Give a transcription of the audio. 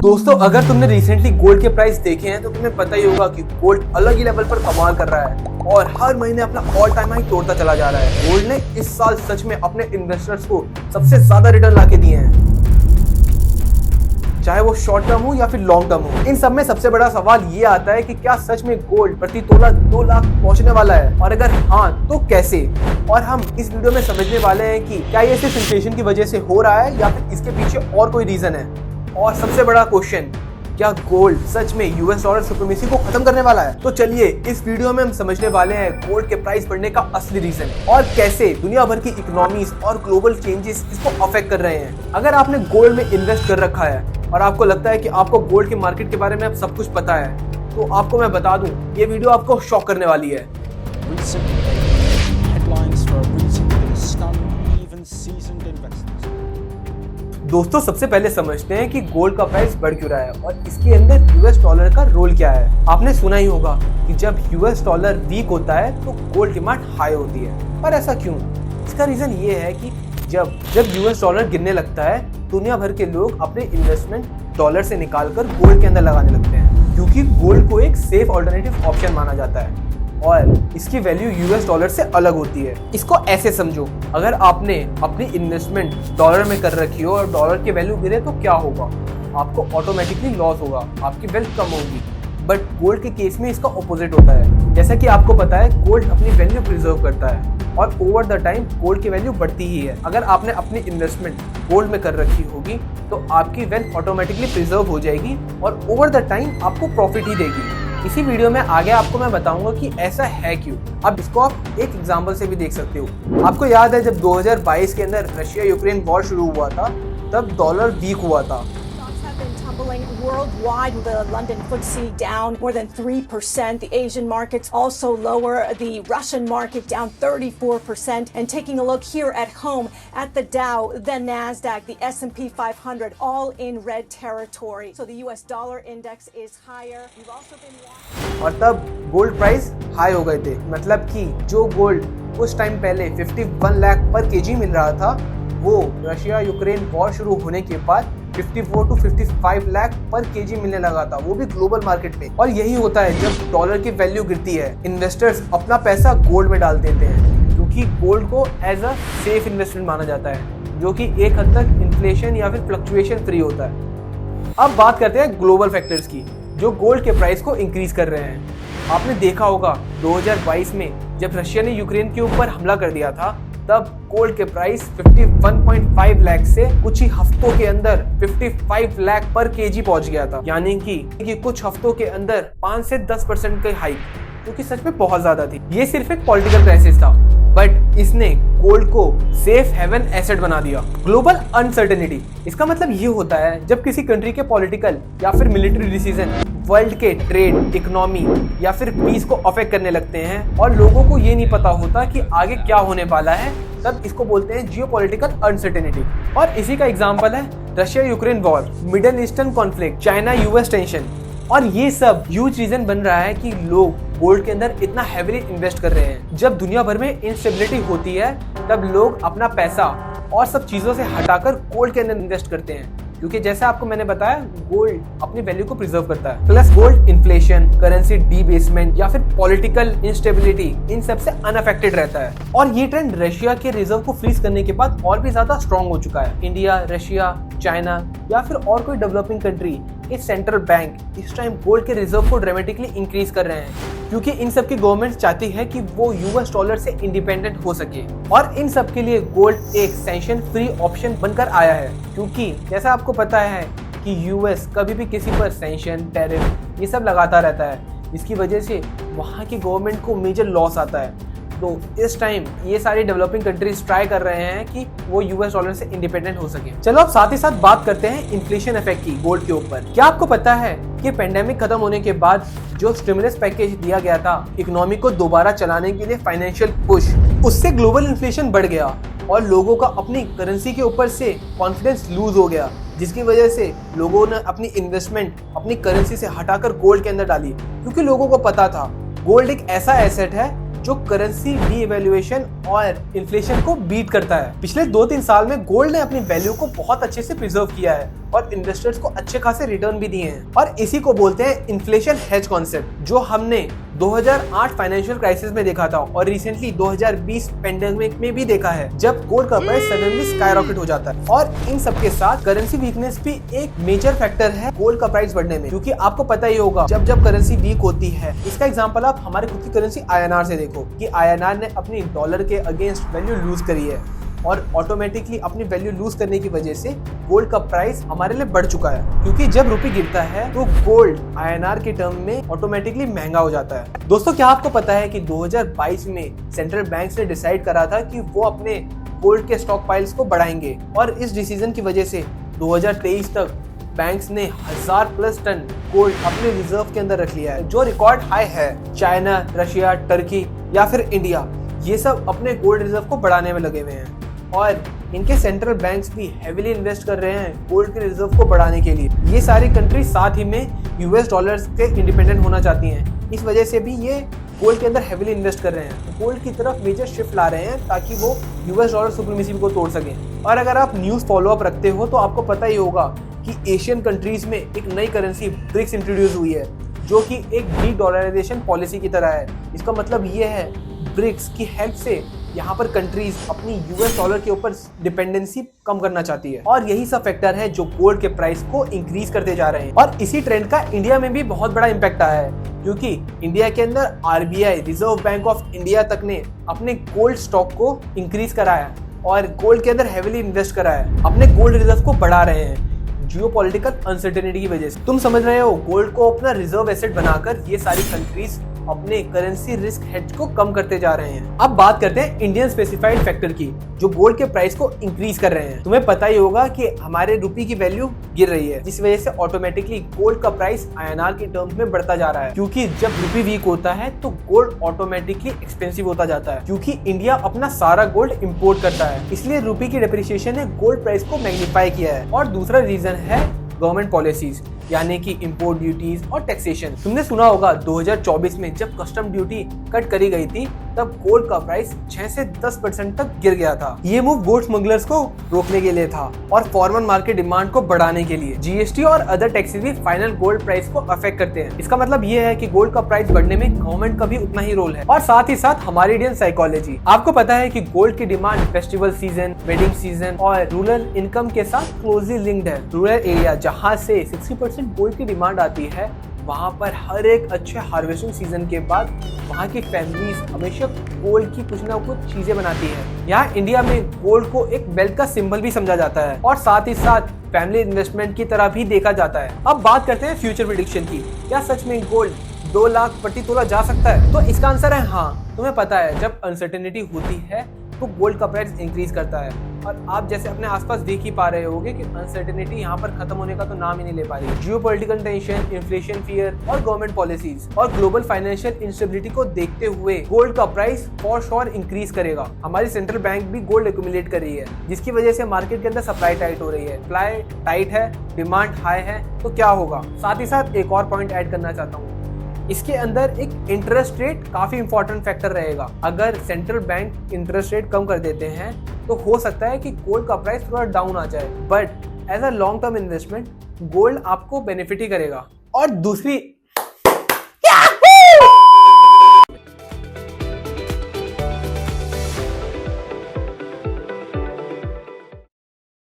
दोस्तों, अगर तुमने रिसेंटली गोल्ड के प्राइस देखे हैं तो तुम्हें पता ही होगा कि गोल्ड अलग ही लेवल पर कमाल कर रहा है और हर महीने अपना ऑल टाइम हाई तोड़ता चला जा रहा है। गोल्ड ने इस साल सच में अपने इन्वेस्टर्स को सबसे ज्यादा रिटर्न लाके दिए हैं, चाहे वो शॉर्ट टर्म हो या फिर लॉन्ग टर्म हो। इन सब में सबसे बड़ा सवाल ये आता है कि क्या सच में गोल्ड प्रति तोला 2 लाख पहुंचने वाला है, और अगर हाँ तो कैसे। और हम इस वीडियो में समझने वाले हैं कि क्या ये सिर्फ इन्फ्लेशन की वजह से हो रहा है या फिर इसके पीछे और कोई रीजन है। और सबसे बड़ा क्वेश्चन, क्या गोल्ड सच में यूएस डॉलर सुप्रीमेसी को खत्म करने वाला है? तो चलिए इस वीडियो में हम समझने वाले हैं गोल्ड के प्राइस बढ़ने का असली रीजन और कैसे दुनिया भर की इकोनॉमीज और ग्लोबल चेंजेस इसको अफेक्ट कर रहे हैं। अगर आपने गोल्ड में इन्वेस्ट कर रखा है और आपको लगता है कि आपको गोल्ड के मार्केट के बारे में अब सब कुछ पता है, तो आपको मैं बता दूं, ये वीडियो आपको शॉक करने वाली है। दोस्तों, सबसे पहले समझते हैं कि गोल्ड का प्राइस बढ़ क्यों रहा है और इसके अंदर यूएस डॉलर का रोल क्या है। आपने सुना ही होगा कि जब यूएस डॉलर वीक होता है तो गोल्ड डिमांड हाई होती है, पर ऐसा क्यों? इसका रीजन ये है कि जब यूएस डॉलर गिरने लगता है, दुनिया भर के लोग अपने इन्वेस्टमेंट डॉलर से निकालकर गोल्ड के अंदर लगाने लगते हैं, क्योंकि गोल्ड को एक सेफ ऑल्टरनेटिव ऑप्शन माना जाता है और इसकी वैल्यू यूएस डॉलर से अलग होती है। इसको ऐसे समझो, अगर आपने अपनी इन्वेस्टमेंट डॉलर में कर रखी हो और डॉलर की वैल्यू गिरे तो क्या होगा? आपको ऑटोमेटिकली लॉस होगा, आपकी वेल्थ कम होगी। बट गोल्ड के केस में इसका ऑपोजिट होता है। जैसा कि आपको पता है, गोल्ड अपनी वैल्यू प्रिजर्व करता है और ओवर द टाइम गोल्ड की वैल्यू बढ़ती ही है। अगर आपने अपनी इन्वेस्टमेंट गोल्ड में कर रखी होगी तो आपकी वेल्थ ऑटोमेटिकली प्रिजर्व हो जाएगी और ओवर द टाइम आपको प्रॉफिट ही देगी। इसी वीडियो में आगे आपको मैं बताऊंगा कि ऐसा है क्यों। अब इसको आप एक एग्जांपल से भी देख सकते हो। आपको याद है जब 2022 के अंदर रशिया यूक्रेन वॉर शुरू हुआ था, तब डॉलर वीक हुआ था। Worldwide, the London FTSE down more than 3%. The Asian markets also lower. The Russian market down 34%. And taking a look here at home at the Dow, the Nasdaq, the S&P 500, all in red territory. So the US dollar index is higher. You've also been watching. और तब gold price high हो गए थे, मतलब कि जो gold कुछ time पहले 51 लाख पर केजी मिल रहा था, वो रशिया यूक्रेन वॉर शुरू होने के बाद 54 to 55 लाख पर केजी मिलने लगा था, वो भी ग्लोबल मार्केट में। और यही होता है, जब डॉलर की वैल्यू गिरती है, इन्वेस्टर्स अपना पैसा गोल्ड में डाल देते हैं, क्योंकि गोल्ड को एज अ सेफ इन्वेस्टमेंट माना जाता है, जो कि एक हद तक इन्फ्लेशन या फिर फ्लक्चुएशन फ्री होता है। अब बात करते हैं ग्लोबल फैक्टर्स की, जो गोल्ड के प्राइस को इंक्रीज कर रहे हैं। आपने देखा होगा 2022 में जब रशिया ने यूक्रेन के ऊपर हमला कर दिया था, तब गोल्ड के प्राइस 51.5 लाख से कुछ ही हफ्तों के अंदर 55 लाख पर केजी पहुंच गया था। यानी कि कुछ हफ्तों के अंदर 5 से 10% की हाइक, जो कि सच में बहुत ज्यादा थी। ये सिर्फ एक पॉलिटिकल क्राइसिस था, बट इसने गोल्ड को सेफ हेवन एसेट बना दिया। ग्लोबल अनसर्टेनिटी, इसका मतलब ये होता है जब किसी कंट्री के पॉलिटिकल या फिर मिलिट्री डिसीजन वर्ल्ड के ट्रेड, इकोनॉमी या फिर पीस को अफेक्ट करने लगते हैं और लोगों को ये नहीं पता होता कि आगे क्या होने वाला है, तब इसको बोलते हैं जियोपॉलिटिकल अनसर्टेनिटी। और इसी का एग्जांपल है Russia Ukraine war, middle eastern conflict, China US tension. और ये सब ह्यूज रीजन बन रहा है कि लोग गोल्ड के अंदर इतना हेवीली इन्वेस्ट कर रहे हैं। जब दुनिया भर में इंस्टेबिलिटी होती है, तब लोग अपना पैसा और सब चीजों से हटाकर गोल्ड के अंदर इन्वेस्ट करते हैं, क्योंकि जैसा आपको मैंने बताया, गोल्ड अपनी वैल्यू को प्रिजर्व करता है। प्लस गोल्ड इन्फ्लेशन, करेंसी डीबेसमेंट या फिर पॉलिटिकल इंस्टेबिलिटी, इन सब से अनअफेक्टेड रहता है। और ये ट्रेंड रशिया के रिजर्व को फ्रीज करने के बाद और भी ज्यादा स्ट्रॉन्ग हो चुका है। इंडिया, रशिया, चाइना या फिर और कोई डेवलपिंग कंट्री के सेंट्रल बैंक इस टाइम गोल्ड के रिजर्व को ड्रामेटिकली इंक्रीज कर रहे हैं, क्योंकि इन सब की गवर्नमेंट चाहती है कि वो यूएस डॉलर से इंडिपेंडेंट हो सके। और इन सब के लिए गोल्ड एक सैंक्शन फ्री ऑप्शन बनकर आया है, क्योंकि जैसा आपको पता है कि यूएस कभी भी किसी पर सैंक्शन, टैरिफ ये सब लगाता रहता है, जिसकी वजह से वहाँ की गवर्नमेंट को मेजर लॉस आता है। तो इस टाइम ये सारी डेवलपिंग कंट्रीज ट्राई कर रहे हैं कि वो यूएस डॉलर से इंडिपेंडेंट हो सके। चलो अब साथ ही साथ बात करते हैं इन्फ्लेशन इफेक्ट की गोल्ड के ऊपर। क्या आपको पता है कि पेंडेमिक खत्म होने के बाद जो स्टिमुलस पैकेज दिया गया था इकोनॉमी को दोबारा चलाने के लिए, फाइनेंशियल पुश, उससे ग्लोबल इन्फ्लेशन बढ़ गया और लोगों का अपनी करेंसी के ऊपर से कॉन्फिडेंस लूज हो गया, जिसकी वजह से लोगों ने अपनी इन्वेस्टमेंट अपनी करेंसी से हटाकर गोल्ड के अंदर डाली, क्योंकि लोगों को पता था गोल्ड एक ऐसा एसेट है जो करेंसी डी-इवैल्यूएशन और इन्फ्लेशन को बीट करता है। पिछले 2-3 साल में गोल्ड ने अपनी वैल्यू को बहुत अच्छे से प्रिजर्व किया है और इन्वेस्टर्स को अच्छे खासे रिटर्न भी दिए हैं, और इसी को बोलते हैं इन्फ्लेशन हेज कॉन्सेप्ट, जो हमने 2008 फाइनेंशियल क्राइसिस में देखा था और रिसेंटली 2020 पेंडेमिक में भी देखा है, जब गोल्ड का प्राइस सडनली स्काईरॉकेट हो जाता है। और इन सब के साथ करेंसी वीकनेस भी एक मेजर फैक्टर है गोल्ड का प्राइस बढ़ने में, क्योंकि आपको पता ही होगा जब करेंसी वीक होती है, इसका एग्जांपल आप हमारे खुद की करेंसी INR से देखो कि INR ने अपनी डॉलर के अगेंस्ट वैल्यू लूज करी है, और ऑटोमेटिकली अपनी वैल्यू लूज करने की वजह से गोल्ड का प्राइस हमारे लिए बढ़ चुका है, क्योंकि जब रुपये गिरता है तो गोल्ड INR के टर्म में ऑटोमेटिकली महंगा हो जाता है। दोस्तों, क्या आपको पता है कि 2022 में सेंट्रल बैंक्स ने डिसाइड करा था कि वो अपने गोल्ड के स्टॉक पाइल्स को बढ़ाएंगे, और इस डिसीजन की वजह से 2023 तक बैंक्स ने 1000+ टन गोल्ड अपने रिजर्व के अंदर रख लिया है, जो रिकॉर्ड हाई है। चाइना, रशिया, टर्की या फिर इंडिया, ये सब अपने गोल्ड रिजर्व को बढ़ाने में लगे हुए हैं, और इनके सेंट्रल बैंक्स भी हेविली इन्वेस्ट कर रहे हैं गोल्ड के रिजर्व को बढ़ाने के लिए। ये सारी कंट्री साथ ही में US डॉलर्स के इंडिपेंडेंट होना चाहती हैं, इस वजह से भी ये गोल्ड के अंदर हेविली इन्वेस्ट कर रहे हैं, गोल्ड की तरफ मेजर शिफ्ट ला रहे हैं ताकि वो US डॉलर सुप्रीमेसी को तोड़ सकें। और अगर आप न्यूज़ फॉलोअप रखते हो तो आपको पता ही होगा कि एशियन कंट्रीज में एक नई करेंसी ब्रिक्स इंट्रोड्यूस हुई है, जो कि एक डी-डॉलराइजेशन पॉलिसी की तरह है। इसका मतलब ये है ब्रिक्स की हेल्प से यहाँ पर कंट्रीज अपनी US डॉलर के ऊपर डिपेंडेंसी कम करना चाहती है, और यही सब फैक्टर है जो गोल्ड के प्राइस को इंक्रीज करते जा रहे हैं। और इसी ट्रेंड का इंडिया में भी बहुत बड़ा इम्पैक्ट आया है, क्योंकि इंडिया के अंदर RBI reserve bank of India तक ने अपने गोल्ड स्टॉक को इंक्रीज कराया और गोल्ड के अंदर हेविली इन्वेस्ट कराया, अपने गोल्ड रिजर्व को बढ़ा रहे हैं जियोपॉलिटिकल अनसर्टेनिटी की वजह से। तुम समझ रहे हो, गोल्ड को अपना रिजर्व एसेट बनाकर ये सारी कंट्रीज अपने करेंसी रिस्क हेज को कम करते जा रहे हैं। अब बात करते हैं इंडियन स्पेसिफाइड फैक्टर की, जो गोल्ड के प्राइस को इंक्रीज कर रहे हैं। तुम्हें पता ही होगा कि हमारे रुपये की वैल्यू गिर रही है, जिस वजह से ऑटोमेटिकली गोल्ड का प्राइस INR के टर्म्स में बढ़ता जा रहा है, क्योंकि जब रुपये वीक होता है तो गोल्ड ऑटोमेटिकली एक्सपेंसिव होता जाता है, क्योंकि इंडिया अपना सारा गोल्ड इम्पोर्ट करता है, इसलिए रुपये की डेप्रिसिएशन ने गोल्ड प्राइस को मैग्नीफाई किया है। और दूसरा रीजन है गवर्नमेंट पॉलिसीज, यानी कि इंपोर्ट ड्यूटीज और टैक्सेशन। तुमने सुना होगा 2024 में जब कस्टम ड्यूटी कट करी गई थी, तब गोल्ड का प्राइस 6 से 10% तक गिर गया था। ये मूव गोल्ड स्मगलर्स को रोकने के लिए था और फॉरेन मार्केट डिमांड को बढ़ाने के लिए। GST और अदर टैक्सेस भी फाइनल गोल्ड प्राइस को अफेक्ट करते हैं। इसका मतलब ये है कि गोल्ड का प्राइस बढ़ने में गवर्नमेंट का भी उतना ही रोल है, और साथ ही साथ हमारी इंडियन साइकोलॉजी। आपको पता है कि गोल्ड की demand festival season, wedding season और रूरल इनकम के साथ क्लोजली लिंक्ड है। रूरल एरिया जहाँ से 60% गोल्ड की डिमांड आती है, वहाँ पर हर एक अच्छे हार्वेस्टिंग सीजन के बाद वहाँ की फैमिलीज हमेशा गोल्ड की कुछ ना कुछ चीजें बनाती है। यहाँ इंडिया में गोल्ड को एक वेल्थ का सिंबल भी समझा जाता है, और साथ ही साथ फैमिली इन्वेस्टमेंट की तरह भी देखा जाता है। अब बात करते हैं फ्यूचर प्रेडिक्शन की। क्या सच में गोल्ड 2 लाख प्रति तोला जा सकता है? तो इसका आंसर है हाँ। तुम्हें पता है, जब अनसर्टेनिटी होती है तो गोल्ड का प्राइस इंक्रीज करता है, और आप जैसे अपने आसपास देख ही पा रहे होगे कि अनसर्टेनिटी यहाँ पर खत्म होने का तो नाम ही नहीं ले पा रही। जियोपॉलिटिकल टेंशन, इन्फ्लेशन फियर और गवर्नमेंट पॉलिसीज और ग्लोबल फाइनेंशियल इंस्टेबिलिटी को देखते हुए गोल्ड का प्राइस फॉर श्योर इंक्रीज करेगा। हमारी सेंट्रल बैंक भी गोल्ड एक्यूमुलेट कर रही है, जिसकी वजह से मार्केट के अंदर सप्लाई टाइट हो रही है। सप्लाई टाइट है, डिमांड हाई है, तो क्या होगा? साथ ही साथ एक और पॉइंट ऐड करना चाहता हूँ, इसके अंदर एक इंटरेस्ट रेट काफी इंपॉर्टेंट फैक्टर रहेगा। अगर सेंट्रल बैंक इंटरेस्ट रेट कम कर देते हैं तो हो सकता है कि गोल्ड का प्राइस थोड़ा डाउन आ जाए, but as a long term investment gold आपको बेनिफिट ही करेगा। और दूसरी